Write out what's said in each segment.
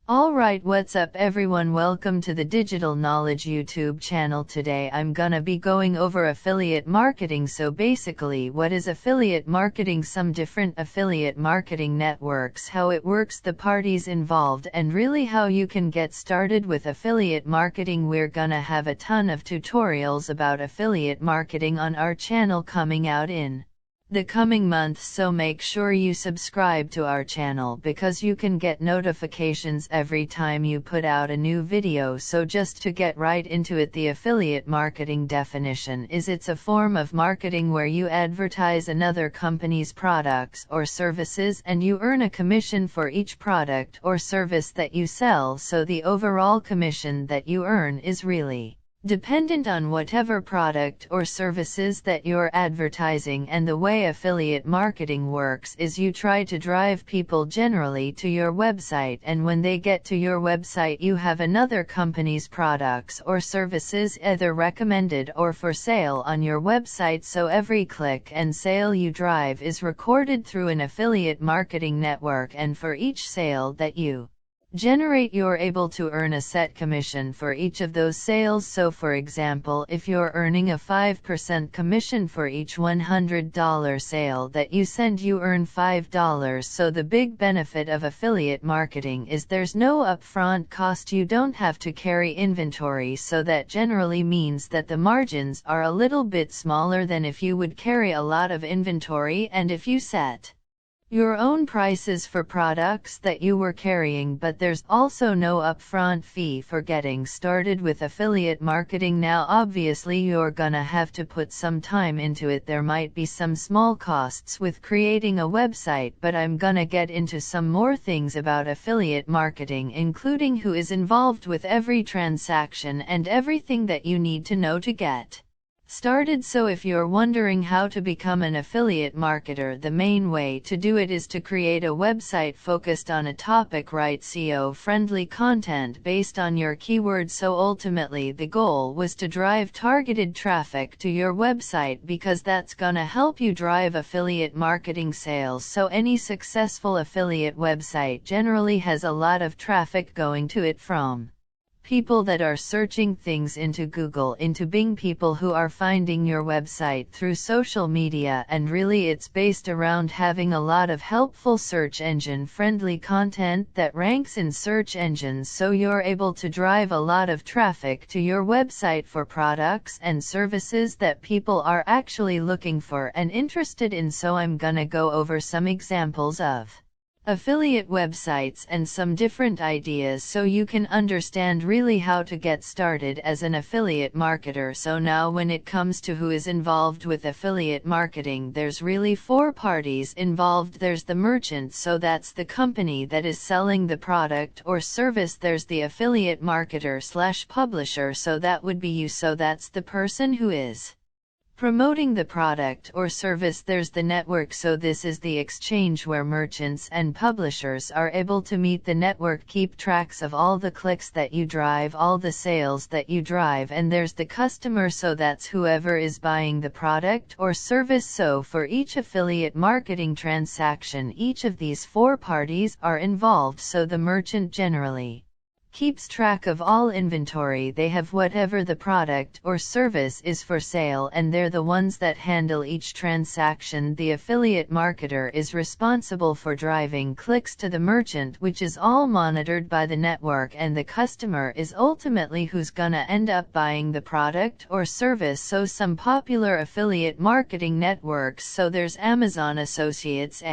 Alright, what's up everyone, welcome to the Digital Knowledge YouTube channel. Today I'm gonna be going over affiliate marketing. So basically, what is affiliate marketing, some different affiliate marketing networks, how it works, the parties involved, and really how you can get started with affiliate marketing. We're gonna have a ton of tutorials about affiliate marketing on our channel coming out in the coming months, so make sure you subscribe to our channel because you can get notifications every time you put out a new video. So just to get right into it, the affiliate marketing definition is it's a form of marketing where you advertise another company's products or services and you earn a commission for each product or service that you sell. So the overall commission that you earn is really dependent on whatever product or services that you're advertising. And the way affiliate marketing works is you try to drive people generally to your website, and when they get to your website you have another company's products or services either recommended or for sale on your website. So every click and sale you drive is recorded through an affiliate marketing network, and for each sale that you generate you're able to earn a set commission for each of those sales. So for example, if you're earning a 5% commission for each $100 sale that you send, you earn $5. So the big benefit of affiliate marketing is there's no upfront cost, you don't have to carry inventory, so that generally means that the margins are a little bit smaller than if you would carry a lot of inventory and if you set your own prices for products that you were carrying. But there's also no upfront fee for getting started with affiliate marketing. Now obviously you're gonna have to put some time into it. There might be some small costs with creating a website, but I'm gonna get into some more things about affiliate marketing, including who is involved with every transaction and everything that you need to know to get started. So if you're wondering how to become an affiliate marketer, the main way to do it is to create a website focused on a topic, write SEO-friendly content based on your keywords. So ultimately the goal was to drive targeted traffic to your website because that's gonna help you drive affiliate marketing sales. So any successful affiliate website generally has a lot of traffic going to it from people that are searching things into Google, into Bing, people who are finding your website through social media, and really it's based around having a lot of helpful search engine friendly content that ranks in search engines, so you're able to drive a lot of traffic to your website for products and services that people are actually looking for and interested in. So I'm gonna go over some examples of affiliate websites and some different ideas so you can understand really how to get started as an affiliate marketer. So now when it comes to who is involved with affiliate marketing, there's really four parties involved. There's the merchant, so that's the company that is selling the product or service. There's the affiliate marketer/publisher, so that would be you, so that's the person who is promoting the product or service. There's the network, so this is the exchange where merchants and publishers are able to meet. The network keep tracks of all the clicks that you drive, all the sales that you drive. And there's the customer, so that's whoever is buying the product or service. So for each affiliate marketing transaction, each of these four parties are involved. So the merchant generally keeps track of all inventory they have, whatever the product or service is for sale, and they're the ones that handle each transaction. The affiliate marketer is responsible for driving clicks to the merchant, which is all monitored by the network, and the customer is ultimately who's gonna end up buying the product or service. So some popular affiliate marketing networks, so there's Amazon Associates,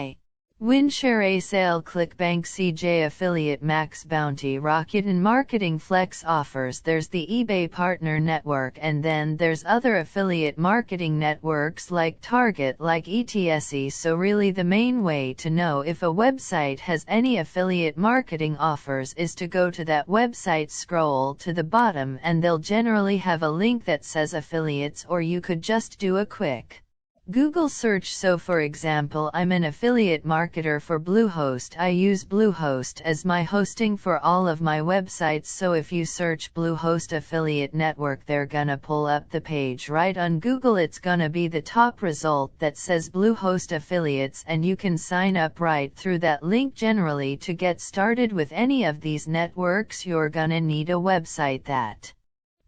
Windshare, Sale, ClickBank, CJ Affiliate, Max Bounty, Rakuten Marketing, Flex Offers. There's the eBay Partner Network, and then there's other affiliate marketing networks like Target, like ETSE. So really the main way to know if a website has any affiliate marketing offers is to go to that website, scroll to the bottom, and they'll generally have a link that says affiliates, or you could just do a quick Google search. So for example, I'm an affiliate marketer for Bluehost. I use Bluehost as my hosting for all of my websites. So if you search Bluehost affiliate network, they're gonna pull up the page right on Google. It's gonna be the top result that says Bluehost affiliates, and you can sign up right through that link. Generally, to get started with any of these networks, you're gonna need a website that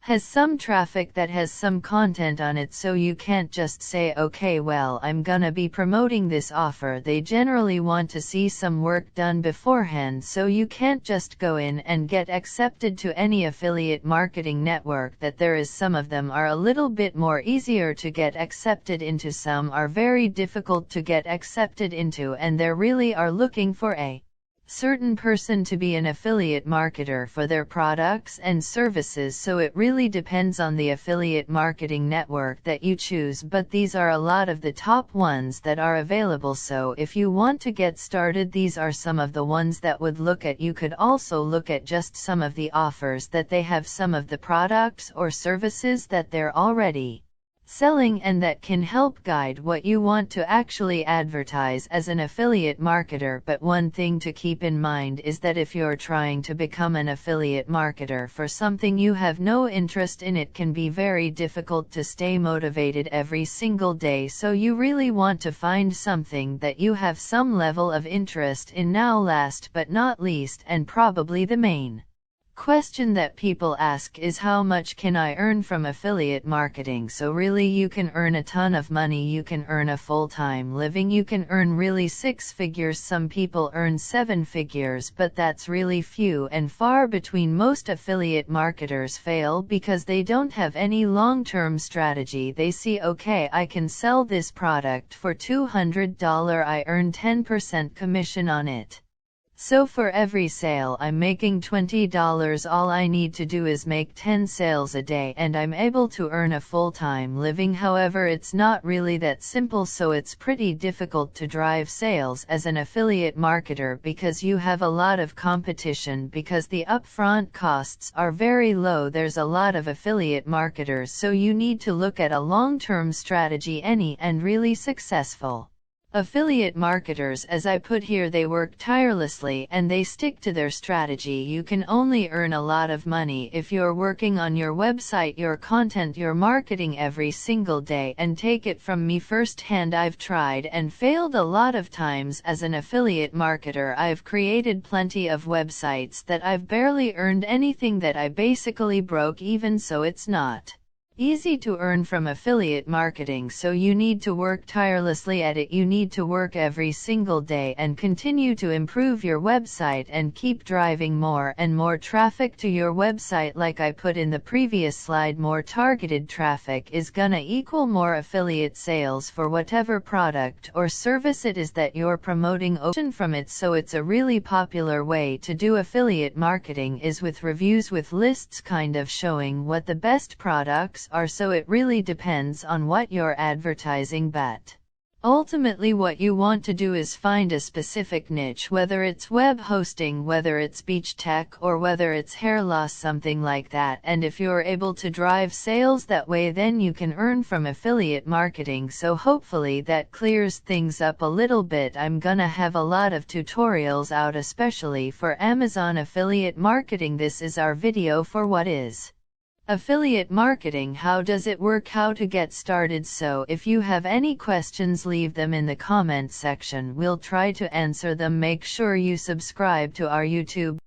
has some traffic, that has some content on it, so you can't just say, okay, well, I'm gonna be promoting this offer. They generally want to see some work done beforehand, so you can't just go in and get accepted to any affiliate marketing network. That there is some of them are a little bit more easier to get accepted into, some are very difficult to get accepted into, and they really are looking for a certain person to be an affiliate marketer for their products and services. So it really depends on the affiliate marketing network that you choose, but these are a lot of the top ones that are available. So if you want to get started, these are some of the ones that would look at. You could also look at just some of the offers that they have, some of the products or services that they're already selling, and that can help guide what you want to actually advertise as an affiliate marketer. But one thing to keep in mind is that if you're trying to become an affiliate marketer for something you have no interest in, it can be very difficult to stay motivated every single day. So you really want to find something that you have some level of interest in. Now, last but not least, and probably the main question that people ask is, how much can I earn from affiliate marketing? So really, you can earn a ton of money. You can earn a full-time living. You can earn really 6 figures. Some people earn 7 figures, but that's really few and far between. Most affiliate marketers fail because they don't have any long-term strategy. They see, okay, I can sell this product for $200, I earn 10% commission on it. So for every sale I'm making $20. All I need to do is make 10 sales a day and I'm able to earn a full-time living. However, it's not really that simple, so it's pretty difficult to drive sales as an affiliate marketer because you have a lot of competition, because the upfront costs are very low. There's a lot of affiliate marketers, so you need to look at a long-term strategy. Any and really successful affiliate marketers, as I put here, they work tirelessly and they stick to their strategy. You can only earn a lot of money if you're working on your website, your content, your marketing every single day. And take it from me firsthand, I've tried and failed a lot of times as an affiliate marketer. I've created plenty of websites that I've barely earned anything, that I basically broke even. So it's not easy to earn from affiliate marketing, so you need to work tirelessly at it. You need to work every single day and continue to improve your website and keep driving more and more traffic to your website. Like I put in the previous slide, more targeted traffic is gonna equal more affiliate sales for whatever product or service it is that you're promoting from it. So it's a really popular way to do affiliate marketing is with reviews, with lists, kind of showing what the best products are. So it really depends on what you're advertising, but ultimately what you want to do is find a specific niche, whether it's web hosting, whether it's speech tech, or whether it's hair loss, something like that. And if you're able to drive sales that way, then you can earn from affiliate marketing. So hopefully that clears things up a little bit. I'm gonna have a lot of tutorials out, especially for Amazon affiliate marketing. This is our video for what is affiliate marketing, how does it work, how to get started. So if you have any questions, leave them in the comment section. We'll try to answer them. Make sure you subscribe to our YouTube